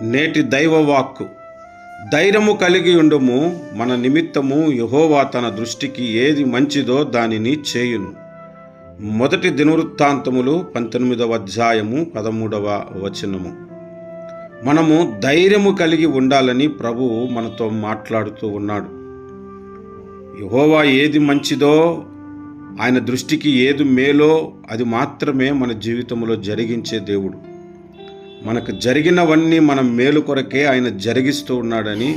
నేటి దైవవాక్కు. ధైర్యము కలిగి ఉండుము, మన నిమిత్తము యెహోవా తన దృష్టికి ఏది మంచిదో దానిని చేయును. మొదటి దినవృత్తాంతములు 19వ అధ్యాయము 13వ వచనము. మనము ధైర్యము కలిగి ఉండాలని ప్రభువు మనతో మాట్లాడుతూ ఉన్నాడు. యెహోవా ఏది మంచిదో, ఆయన దృష్టికి ఏది మేలో అది మాత్రమే మన జీవితంలో జరిగించే దేవుడు. మనకు జరిగినవన్నీ మన మేలు కొరకే ఆయన జరిగిస్తూ ఉన్నాడని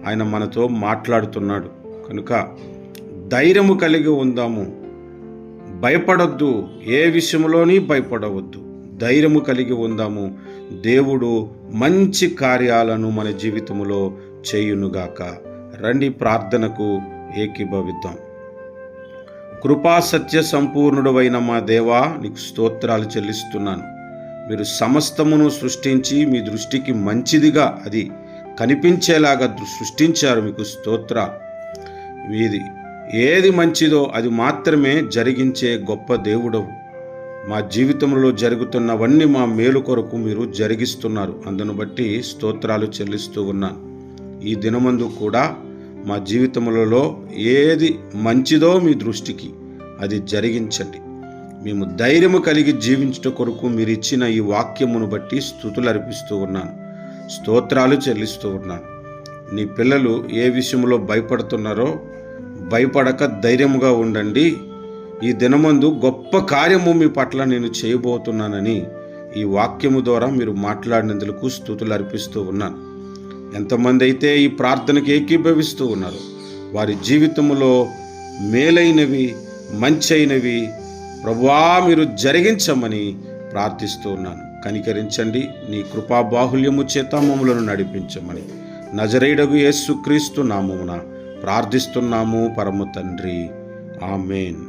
ఆయన మనతో మాట్లాడుతున్నాడు. కనుక ధైర్యము కలిగి ఉందాము, భయపడొద్దు, ఏ విషయంలోని భయపడవద్దు, ధైర్యము కలిగి ఉందాము. దేవుడు మంచి కార్యాలను మన జీవితంలో చేయునుగాక. రండి ప్రార్థనకు ఏకీభవిద్దాం. కృపా సత్య సంపూర్ణుడైన మా దేవా, నీకు స్తోత్రాలు చెల్లిస్తున్నాను. మీరు సమస్తమును సృష్టించి మీ దృష్టికి మంచిదిగా అది కనిపించేలాగా సృష్టించారు. మీకు స్తోత్రాలు. మీది ఏది మంచిదో అది మాత్రమే జరిగించే గొప్ప దేవుడవు. మా జీవితంలో జరుగుతున్నవన్నీ మా మేలు కొరకు మీరు జరిగిస్తున్నారు. అందును బట్టి స్తోత్రాలు చెల్లిస్తూ ఉన్నాను. ఈ దినమందు కూడా మా జీవితములలో ఏది మంచిదో మీ దృష్టికి అది జరిగించండి. మేము ధైర్యము కలిగి జీవించుట కొరకు మీరు ఇచ్చిన ఈ వాక్యమును బట్టి స్తుతులు అర్పిస్తూ ఉన్నాను, స్తోత్రాలు చెల్లిస్తూ ఉన్నాను. నీ పిల్లలు ఏ విషయంలో భయపడుతున్నారో భయపడక ధైర్యముగా ఉండండి. ఈ దినమందు గొప్ప కార్యము మీ పట్ల నేను చేయబోతున్నానని ఈ వాక్యము ద్వారా మీరు మాట్లాడినందుకు స్తుతులు అర్పిస్తూ ఉన్నాను. ఎంతమంది అయితే ఈ ప్రార్థనకి ఏకీభవిస్తూ ఉన్నారో వారి జీవితంలో మేలైనవి మంచైనవి ప్రభువా మీరు జరిగించమని ప్రార్థిస్తూ ఉన్నాను. కనికరించండి, నీ కృపా బాహుల్యము చేత మమ్ములను నడిపించమని నజరేయుడగు యేసుక్రీస్తు నామమున ప్రార్థిస్తున్నాము పరమ తండ్రి. ఆమేన్.